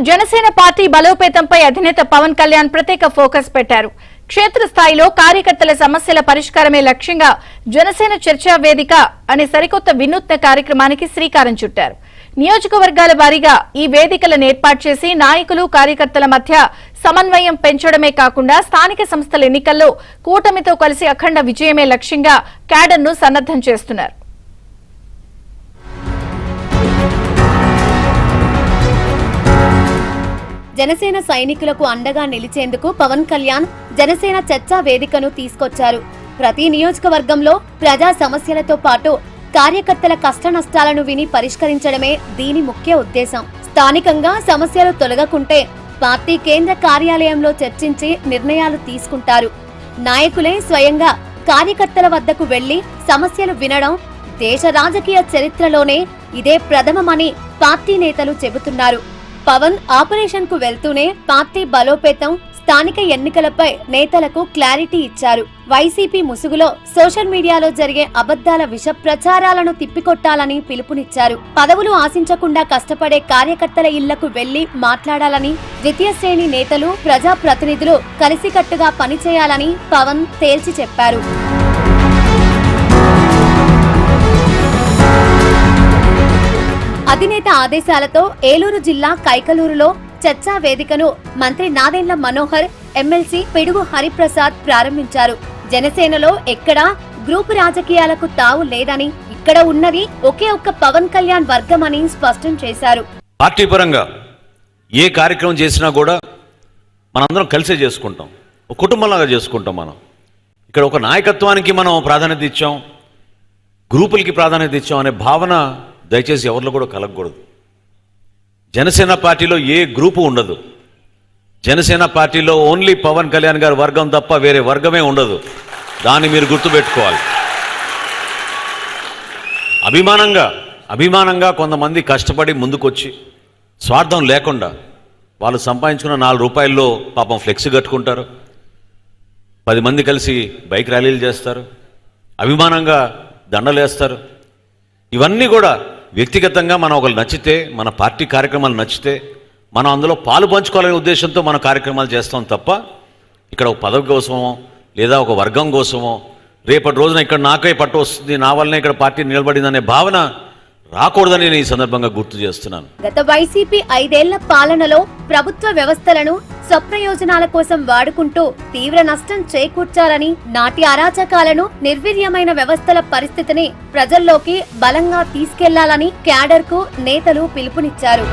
Janasena party బలోపేతంపై అధినేత పవన్ కళ్యాణ్ ప్రత్యేక focus పెట్టారు. క్షేత్రస్థాయిలో కార్యకర్తల సమస్యల పరిష్కారమే లక్ష్యంగా జనసేన చర్చా వేదిక అనే సరికొత్త వినూత్న కార్యక్రమానికి శ్రీకారం చుట్టారు. నియోజకవర్గాల వారీగా ఈ వేదికలను ఏర్పాటు చేసి నాయకులు కార్యకర్తల మధ్య సమన్వయం పెంచడమే కాకుండా స్థానిక సంస్థల ఎన్నికల్లో కూటమితో కలిసి అఖండ విజయమే లక్ష్యంగా క్యాడర్ను సన్నద్దం చేస్తున్నారు. జనసేన సైనికులకు అండగా నిలిచేందుకు పవన్ కళ్యాణ్ జనసేన చర్చా వేదికను తీసుకొచ్చారు. ప్రతి నియోజకవర్గంలో ప్రజా సమస్యలతో పాటు కార్యకర్తల కష్టనష్టాలను విని పరిష్కరించడమే దీని ముఖ్య ఉద్దేశం. స్థానికంగా సమస్యలు తొలగకుంటే పార్టీ కేంద్ర కార్యాలయంలో చర్చించి నిర్ణయాలు తీసుకుంటారు. నాయకులే స్వయంగా కార్యకర్తల వద్దకు వెళ్లి సమస్యలు వినడం దేశ రాజకీయ చరిత్రలోనే ఇదే ప్రథమమని పార్టీ నేతలు చెబుతున్నారు. పవన్ ఆపరేషన్ కు వెళ్తూనే పార్టీ బలోపేతం, స్థానిక ఎన్నికలపై నేతలకు క్లారిటీ ఇచ్చారు. వైసీపీ ముసుగులో సోషల్ మీడియాలో జరిగే అబద్దాల విష ప్రచారాలను తిప్పికొట్టాలని పిలుపునిచ్చారు. పదవులు ఆశించకుండా కష్టపడే కార్యకర్తల ఇళ్లకు వెళ్లి మాట్లాడాలని, ద్వితీయ శ్రేణి నేతలు, ప్రజాప్రతినిధులు కలిసికట్టుగా పనిచేయాలని పవన్ తేల్చి చెప్పారు. అధినేత ఆదేశాలతో ఏలూరు జిల్లా కైకలూరులో చర్చా వేదికను మంత్రి నాదెండ్ల మనోహర్, ఎమ్మెల్సీ పిడుగు హరిప్రసాద్ ప్రారంభించారు. జనసేనలో ఎక్కడా గ్రూపు రాజకీయాలకు తావు లేదని, ఇక్కడ ఉన్నది ఒకే ఒక్క పవన్ కళ్యాణ్ వర్గమని స్పష్టం చేశారు. పార్టీ పరంగా ఏ కార్యక్రమం చేసినా కూడా మనందరం కలిసే చేసుకుంటాం, ఒక కుటుంబంలాగా చేసుకుంటాం. మనం ఇక్కడ ఒక నాయకత్వానికి మనం ప్రాధాన్యత ఇచ్చాం, గ్రూపులకి ప్రాధాన్యత ఇచ్చాం అనే భావన దయచేసి ఎవరిలో కూడా కలగకూడదు. జనసేన పార్టీలో ఏ గ్రూపు ఉండదు. జనసేన పార్టీలో ఓన్లీ పవన్ కళ్యాణ్ గారి వర్గం తప్ప వేరే వర్గమే ఉండదు. దాన్ని మీరు గుర్తుపెట్టుకోవాలి. అభిమానంగా కొంతమంది కష్టపడి ముందుకొచ్చి స్వార్థం లేకుండా వాళ్ళు సంపాదించుకున్న 4 రూపాయల్లో పాపం ఫ్లెక్స్ కట్టుకుంటారు, 10 మంది కలిసి బైక్ ర్యాలీలు చేస్తారు, అభిమానంగా దండలేస్తారు. ఇవన్నీ కూడా వ్యక్తిగతంగా మనం ఒకరు నచ్చితే, మన పార్టీ కార్యక్రమాలు నచ్చితే మనం అందులో పాలు పంచుకోవాలనే ఉద్దేశంతో మన కార్యక్రమాలు చేస్తాం తప్ప ఇక్కడ ఒక పదవి కోసమో లేదా ఒక వర్గం కోసమో రేపటి రోజున ఇక్కడ నాకే పట్టు వస్తుంది, నా వల్లనే ఇక్కడ పార్టీ నిలబడిందనే భావన రాకూడదని నేను ఈ సందర్భంగా గుర్తు చేస్తున్నాను. గత వైసీపీ 5 ఏళ్ల పాలనలో ప్రభుత్వ వ్యవస్థలను స్వప్రయోజనాల కోసం వాడుకుంటూ తీవ్ర నష్టం చేకూర్చారని, నాటి అరాచకాలను, నిర్వీర్యమైన వ్యవస్థల పరిస్థితిని ప్రజల్లోకి బలంగా తీసుకెళ్లాలని క్యాడర్ కు నేతలు పిలుపునిచ్చారు.